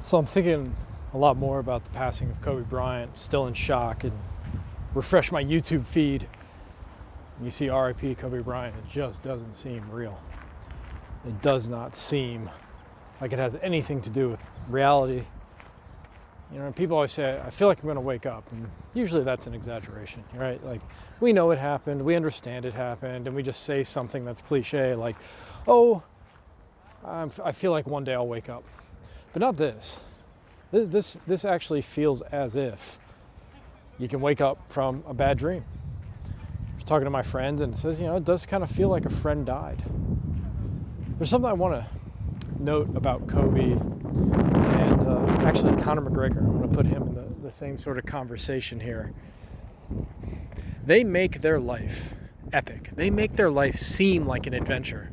So I'm thinking a lot more about the passing of Kobe Bryant, still in shock, and refresh my YouTube feed. And you see RIP Kobe Bryant, it just doesn't seem real. It does not seem like it has anything to do with reality. You know, people always say, I feel like I'm going to wake up. And usually that's an exaggeration, right? Like, we know it happened, we understand it happened, and we just say something that's cliche, like, oh, I feel like one day I'll wake up. But not this. This actually feels as if you can wake up from a bad dream. I was talking to my friends, and it says, it does kind of feel like a friend died. There's something I want to note about Kobe and actually Conor McGregor. I'm going to put him in the same sort of conversation here. They make their life epic. They make their life seem like an adventure.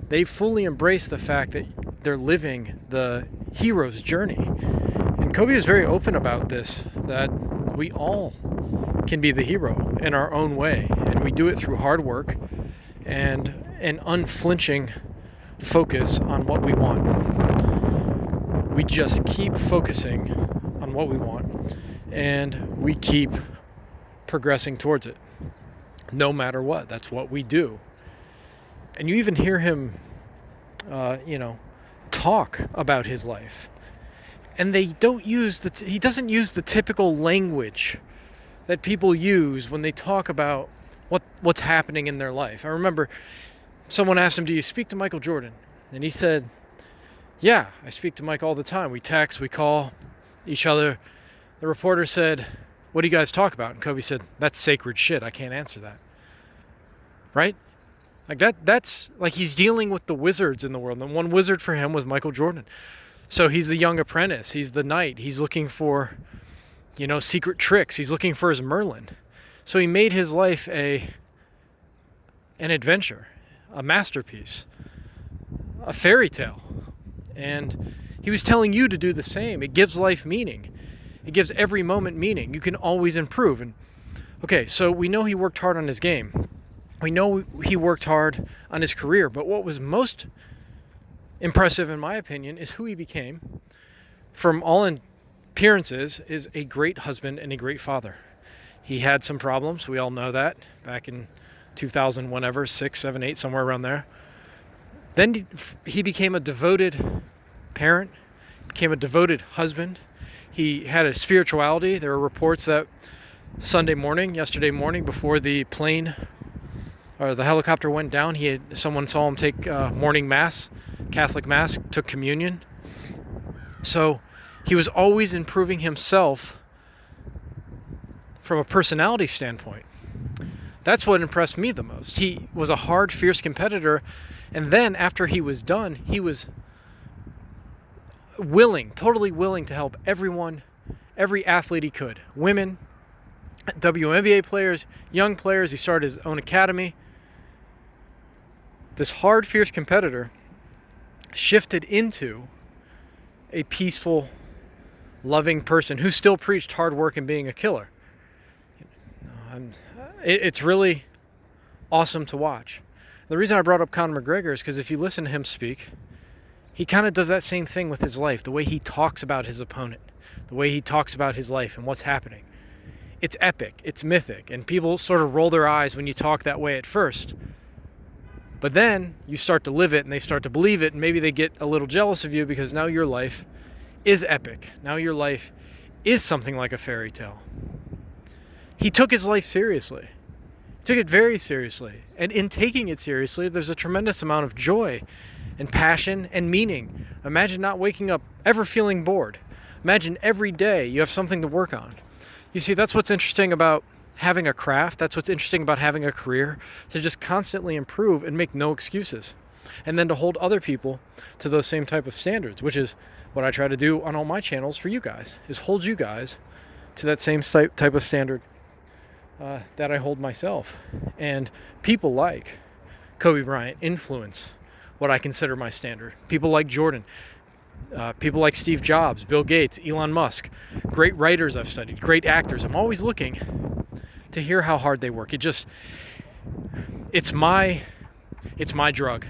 They fully embrace the fact that they're living the hero's journey. And Kobe is very open about this, that we all can be the hero in our own way. And we do it through hard work and an unflinching focus on what we want. We just keep focusing on what we want, and we keep progressing towards it, no matter what. That's what we do. And you even hear him, talk about his life, and he doesn't use the typical language that people use when they talk about what's happening in their life. I remember someone asked him, "Do you speak to Michael Jordan?" And he said, "Yeah, I speak to Mike all the time. We text, we call each other." The reporter said, "What do you guys talk about?" And Kobe said, "That's sacred shit. I can't answer that." Right? Like that's like he's dealing with the wizards in the world. And one wizard for him was Michael Jordan. So he's the young apprentice. He's the knight. He's looking for, secret tricks. He's looking for his Merlin. So he made his life an adventure, a masterpiece, a fairy tale. And he was telling you to do the same. It gives life meaning. It gives every moment meaning. You can always improve. And okay, so we know he worked hard on his game. We know he worked hard on his career, but what was most impressive, in my opinion, is who he became. From all appearances, is a great husband and a great father. He had some problems. We all know that back in 2000, whenever, 6, 7, 8, somewhere around there. Then he became a devoted parent, became a devoted husband. He had a spirituality. There were reports that yesterday morning, before the plane or the helicopter went down, someone saw him take morning mass, Catholic mass, took communion. So he was always improving himself from a personality standpoint. That's what impressed me the most. He was a hard, fierce competitor, and then after he was done, he was totally willing to help everyone, every athlete he could. Women, WNBA players, young players. He started his own academy. This hard, fierce competitor shifted into a peaceful, loving person who still preached hard work and being a killer. It's really awesome to watch. The reason I brought up Conor McGregor is because if you listen to him speak, he kind of does that same thing with his life. The way he talks about his opponent, the way he talks about his life and what's happening. It's epic, it's mythic, and people sort of roll their eyes when you talk that way at first. But then you start to live it and they start to believe it, and maybe they get a little jealous of you because now your life is epic. Now your life is something like a fairy tale. He took his life seriously. He took it very seriously. And in taking it seriously, there's a tremendous amount of joy and passion and meaning. Imagine not waking up ever feeling bored. Imagine every day you have something to work on. You see, that's what's interesting about having a craft. That's what's interesting about having a career, to just constantly improve and make no excuses. And then to hold other people to those same type of standards, which is what I try to do on all my channels for you guys, is hold you guys to that same type of standard that I hold myself. And people like Kobe Bryant influence what I consider my standard. People like Jordan, people like Steve Jobs, Bill Gates, Elon Musk, great writers I've studied, great actors. I'm always looking to hear how hard they work. It's my drug,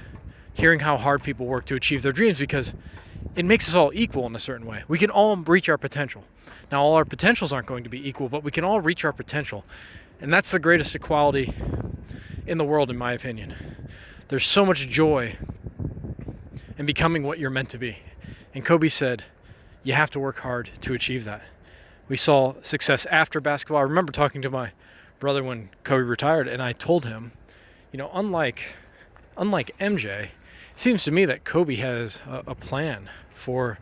hearing how hard people work to achieve their dreams, because it makes us all equal in a certain way. We can all reach our potential. Now, all our potentials aren't going to be equal, but we can all reach our potential. And that's the greatest equality in the world, in my opinion. There's so much joy in becoming what you're meant to be. And Kobe said, you have to work hard to achieve that. We saw success after basketball. I remember talking to my brother when Kobe retired, and I told him, unlike MJ, it seems to me that Kobe has a plan for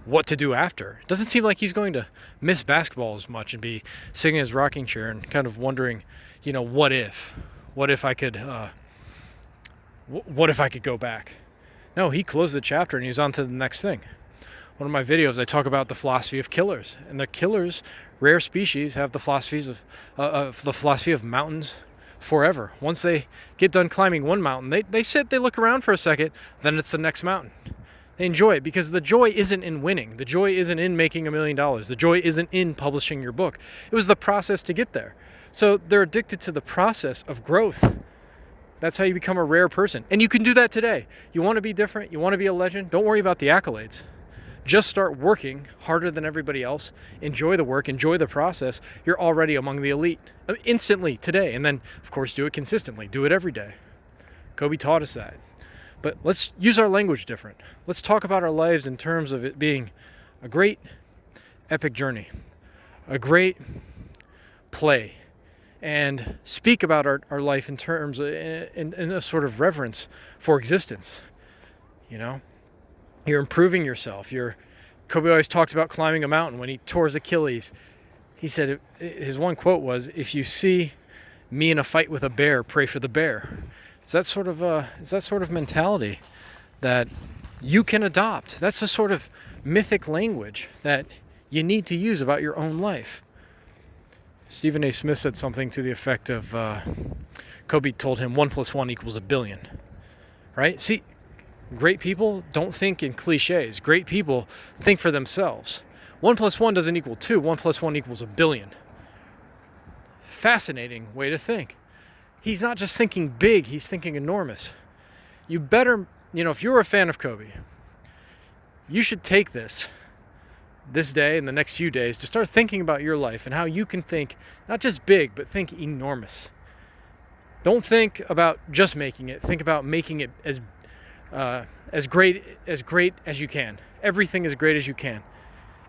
what to do after. It doesn't seem like he's going to miss basketball as much and be sitting in his rocking chair and kind of wondering, what if I could go back? No, he closed the chapter and he was on to the next thing. One of my videos, I talk about the philosophy of killers, and the killers, rare species, have the philosophy of mountains forever. Once they get done climbing one mountain, they sit, they look around for a second, then it's the next mountain. They enjoy it because the joy isn't in winning. The joy isn't in making $1 million. The joy isn't in publishing your book. It was the process to get there. So they're addicted to the process of growth. That's how you become a rare person. And you can do that today. You want to be different? You want to be a legend? Don't worry about the accolades. Just start working harder than everybody else. Enjoy the work. Enjoy the process. You're already among the elite. Instantly, today. And then, of course, do it consistently. Do it every day. Kobe taught us that. But let's use our language different. Let's talk about our lives in terms of it being a great epic journey, a great play, and speak about our life in terms of, in a sort of reverence for existence. You're improving yourself. Kobe always talked about climbing a mountain. When he tore his Achilles, he said, his one quote was, "If you see me in a fight with a bear, pray for the bear." It's that sort of mentality that you can adopt. That's the sort of mythic language that you need to use about your own life. Stephen A. Smith said something to the effect of, Kobe told him 1 + 1 = 1 billion. Right? See, great people don't think in cliches. Great people think for themselves. 1 + 1 doesn't equal 2. 1 + 1 = 1 billion. Fascinating way to think. He's not just thinking big, he's thinking enormous. You better, if you're a fan of Kobe, you should take this day and the next few days to start thinking about your life and how you can think not just big, but think enormous. Don't think about just making it. Think about making it as great as you can. Everything as great as you can.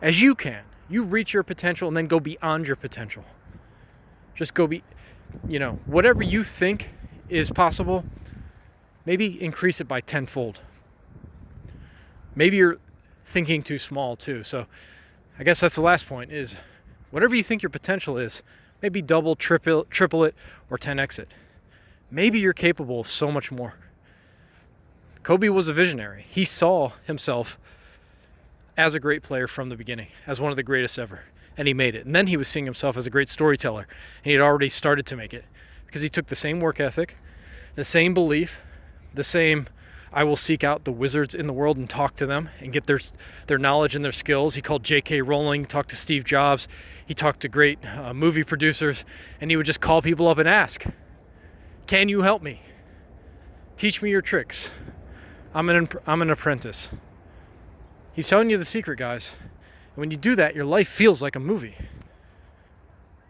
As you can. You reach your potential and then go beyond your potential. Just go whatever you think is possible, maybe increase it by tenfold. Maybe you're thinking too small too. So I guess that's the last point is whatever you think your potential is, maybe double, triple it, or 10x it. Maybe you're capable of so much more. Kobe was a visionary. He saw himself as a great player from the beginning, as one of the greatest ever. And he made it. And then he was seeing himself as a great storyteller. And he had already started to make it. Because he took the same work ethic, the same belief, the same, I will seek out the wizards in the world and talk to them and get their knowledge and their skills. He called J.K. Rowling, talked to Steve Jobs. He talked to great movie producers. And he would just call people up and ask, can you help me? Teach me your tricks. I'm an apprentice. He's telling you the secret, guys. When you do that, your life feels like a movie.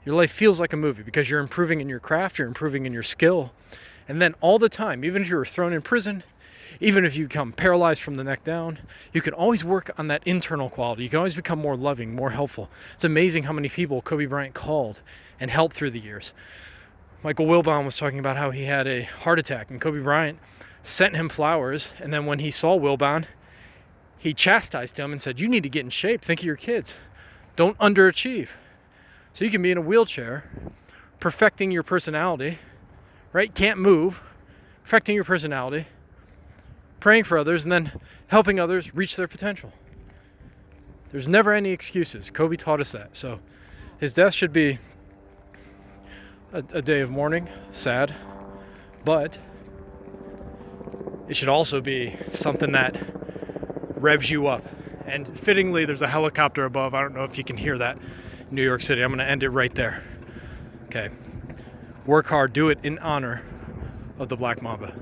Your life feels like a movie because you're improving in your craft, you're improving in your skill. And then all the time, even if you were thrown in prison, even if you become paralyzed from the neck down, you can always work on that internal quality. You can always become more loving, more helpful. It's amazing how many people Kobe Bryant called and helped through the years. Michael Wilbon was talking about how he had a heart attack, and Kobe Bryant sent him flowers, and then when he saw Wilbon, he chastised him and said, you need to get in shape. Think of your kids. Don't underachieve. So you can be in a wheelchair, perfecting your personality, right? Can't move, perfecting your personality, praying for others, and then helping others reach their potential. There's never any excuses. Kobe taught us that. So his death should be a day of mourning, sad, but it should also be something that revs you up. And fittingly, there's a helicopter above. I don't know if you can hear that in New York City. I'm going to end it right there. Okay. Work hard. Do it in honor of the Black Mamba.